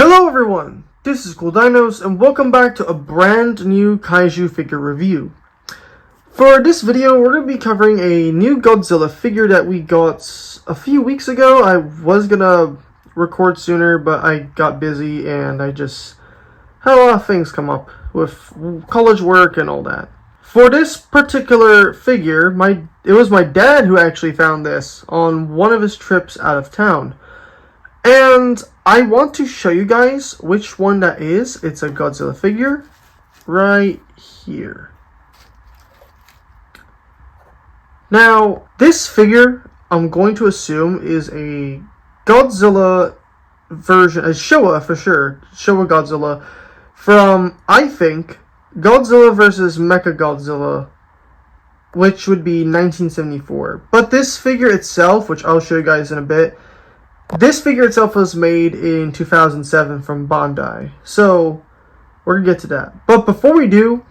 Hello everyone, this is Cooldinos and welcome back to a brand new Kaiju figure review. For this video, we're going to be covering a new Godzilla figure that we got a few weeks ago. I was going to record sooner, but I got busy and I just had a lot of things come up with college work and all that. For this particular figure, it was my dad who actually found this on one of his trips out of town. And I want to show you guys which one that is. It's a Godzilla figure right here. Now, this figure, I'm going to assume, is a Godzilla version, a Showa for sure, Showa Godzilla, from, I think, Godzilla vs. Mechagodzilla, which would be 1974. But this figure itself, which I'll show you guys in a bit, this figure itself was made in 2007 from Bandai, so we're going to get to that. But before we do,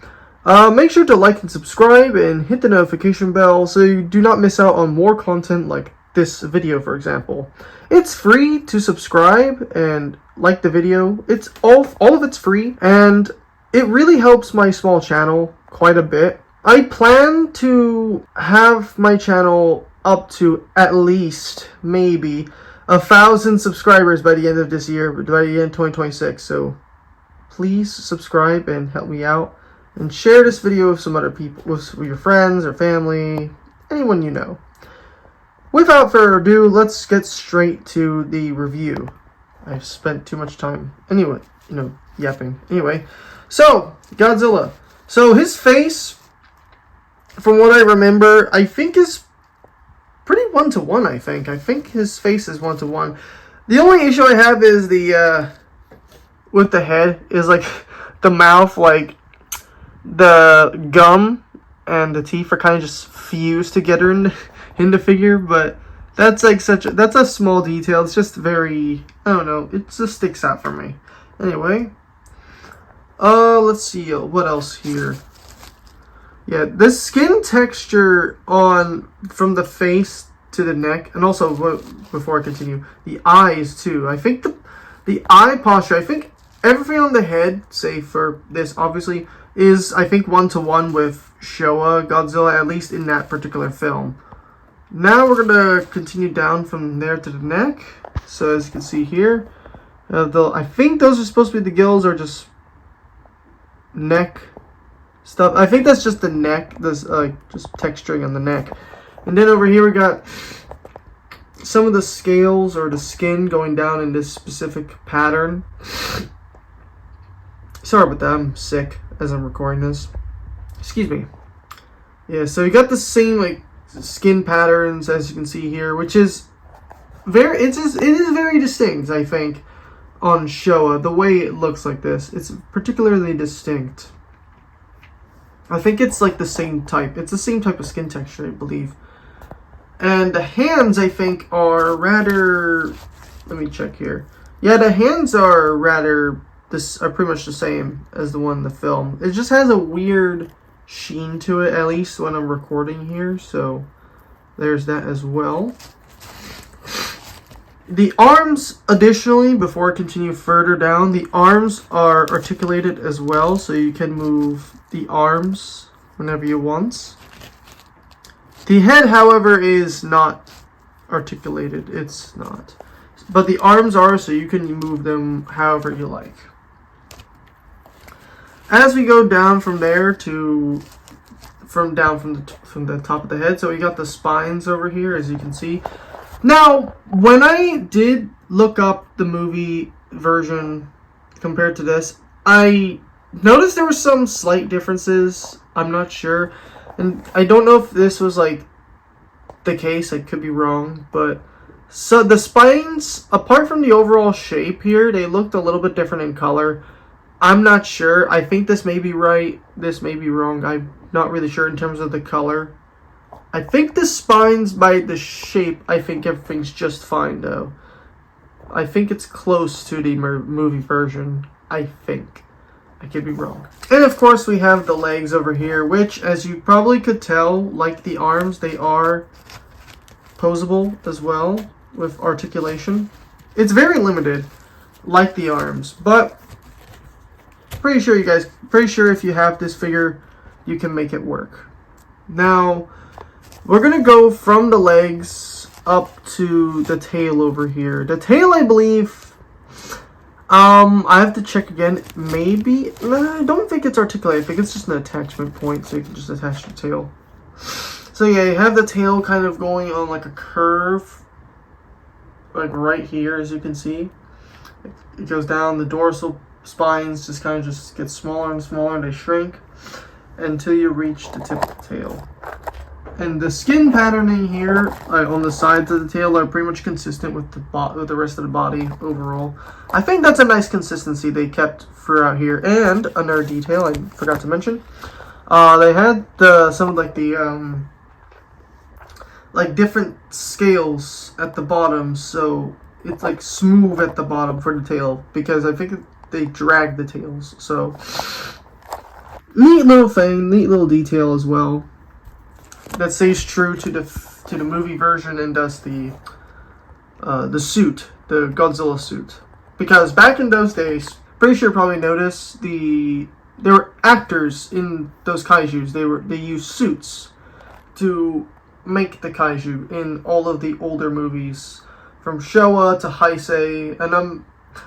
make sure to like and subscribe and hit the notification bell so you do not miss out on more content like this video, for example. It's free to subscribe and like the video. It's all of it's free, and it really helps my small channel quite a bit. I plan to have my channel up to at least maybe 1,000 subscribers by the end of this year, by the end of 2026. So please subscribe and help me out, and share this video with some other people, with your friends or family, anyone you know. Without further ado, let's get straight to the review. I've spent too much time anyway, yapping. Anyway, so Godzilla. So his face, from what I remember, I think is pretty one-to-one. I think his face is one-to-one. The only issue I have is the with the head is like the mouth, like the gum and the teeth are kind of just fused together in the figure. But that's like that's a small detail. It's just very, I don't know, it just sticks out for me. Anyway, let's see what else here. Yeah, the skin texture from the face to the neck, and also, before I continue, the eyes too. I think the eye posture, I think everything on the head, save for this obviously, is I think one-to-one with Showa Godzilla, at least in that particular film. Now we're going to continue down from there to the neck. So as you can see here, I think those are supposed to be the gills, or just neck stuff. I think that's just the neck. There's just texturing on the neck. And then over here we got some of the scales or the skin going down in this specific pattern. Sorry about that, I'm sick as I'm recording this. Excuse me. Yeah, so you got the same like skin patterns as you can see here, which is it is very distinct, I think, on Showa. The way it looks like this, it's particularly distinct. I think it's like the same type. It's the same type of skin texture, I believe. And the hands, I think, are rather... Let me check here. Yeah, the hands are pretty much the same as the one in the film. It just has a weird sheen to it, at least when I'm recording here. So there's that as well. The arms, additionally, before I continue further down, the arms are articulated as well, so you can move the arms whenever you want. The head, however, is not articulated. It's not. But the arms are, so you can move them however you like. As we go down from there to from the top of the head, so we got the spines over here, as you can see. Now, when I did look up the movie version compared to this, I noticed there were some slight differences. I'm not sure. And I don't know if this was like the case. I could be wrong. But so the spines, apart from the overall shape here, they looked a little bit different in color. I'm not sure. I think this may be right. This may be wrong. I'm not really sure in terms of the color. I think the spines, by the shape, I think everything's just fine though. I think it's close to the movie version. I think. I could be wrong. And of course we have the legs over here, which, as you probably could tell, like the arms, they are posable as well with articulation. It's very limited. like the arms, but pretty sure if you have this figure, you can make it work. Now, we're gonna go from the legs up to the tail over here. The tail, I believe, I have to check again. Maybe, I don't think it's articulated. I think it's just an attachment point, so you can just attach the tail. So yeah, you have the tail kind of going on like a curve, like right here, as you can see. It goes down, the dorsal spines just kind of just get smaller and smaller, and they shrink until you reach the tip of the tail. And the skin patterning here on the sides of the tail are pretty much consistent with the rest of the body overall. I think that's a nice consistency they kept throughout here. And another detail I forgot to mention, they had some of like the like different scales at the bottom, so it's like smooth at the bottom for the tail, because I think they drag the tails. So neat little thing, neat little detail as well. That stays true to the movie version and does the suit, the Godzilla suit. Because back in those days, pretty sure you probably noticed there were actors in those kaijus. They used suits to make the kaiju in all of the older movies, from Showa to Heisei, and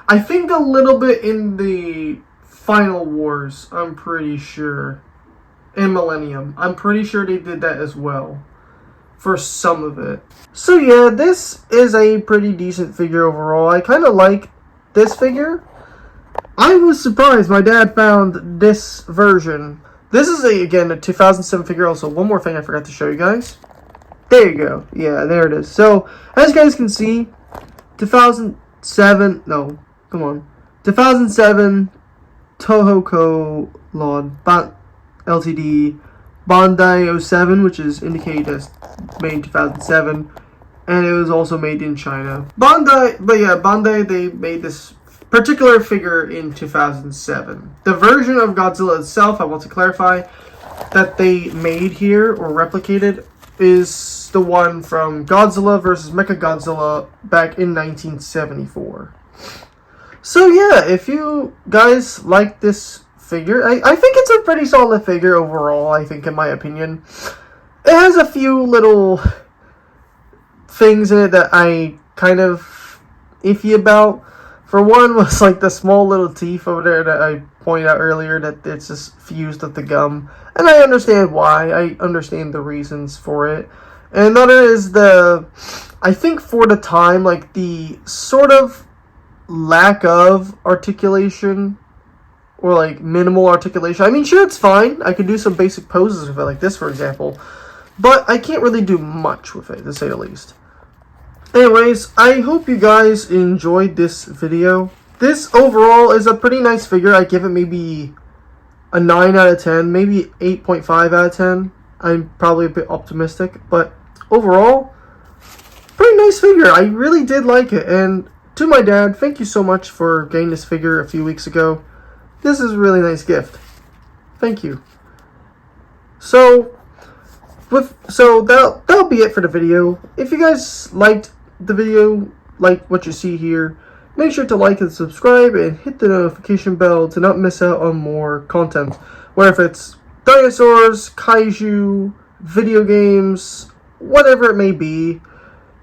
I think a little bit in the Final Wars, I'm pretty sure. In Millennium, I'm pretty sure they did that as well, for some of it. So yeah, this is a pretty decent figure overall. I kind of like this figure. I was surprised my dad found this version. This is again a 2007 figure. Also, one more thing I forgot to show you guys. There you go. Yeah, there it is. So, as you guys can see, 2007 Toho Lord Ltd. Bandai 07, which is indicated as made in 2007, and it was also made in China. Bandai, they made this particular figure in 2007. The version of Godzilla itself, I want to clarify, that they made here, or replicated, is the one from Godzilla vs. Mechagodzilla back in 1974. So yeah, if you guys like this figure, I think it's a pretty solid figure overall, I think, in my opinion. It has a few little things in it that I kind of iffy about. For one was like the small little teeth over there that I pointed out earlier, that it's just fused with the gum. And I understand why. I understand the reasons for it. And another is I think for the time, like the sort of lack of articulation, or like minimal articulation. I mean, sure, it's fine. I could do some basic poses with it, like this, for example. But I can't really do much with it, to say the least. Anyways, I hope you guys enjoyed this video. This overall is a pretty nice figure. I give it maybe a 9 out of 10, maybe 8.5 out of 10. I'm probably a bit optimistic, but overall, pretty nice figure. I really did like it. And to my dad, thank you so much for getting this figure a few weeks ago. This is a really nice gift. Thank you. So that'll be it for the video. If you guys liked the video, like what you see here, make sure to like and subscribe and hit the notification bell to not miss out on more content. Whether it's dinosaurs, kaiju, video games, whatever it may be,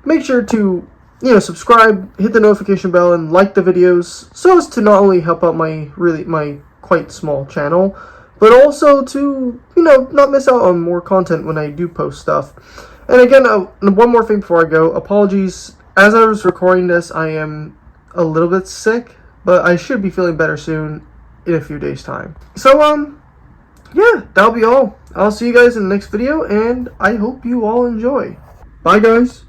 make sure to subscribe, hit the notification bell, and like the videos, so as to not only help out my quite small channel, but also to not miss out on more content when I do post stuff. And again, one more thing before I go. Apologies, as I was recording this, I am a little bit sick, but I should be feeling better soon, in a few days' time. So yeah, that'll be all. I'll see you guys in the next video, and I hope you all enjoy. Bye, guys.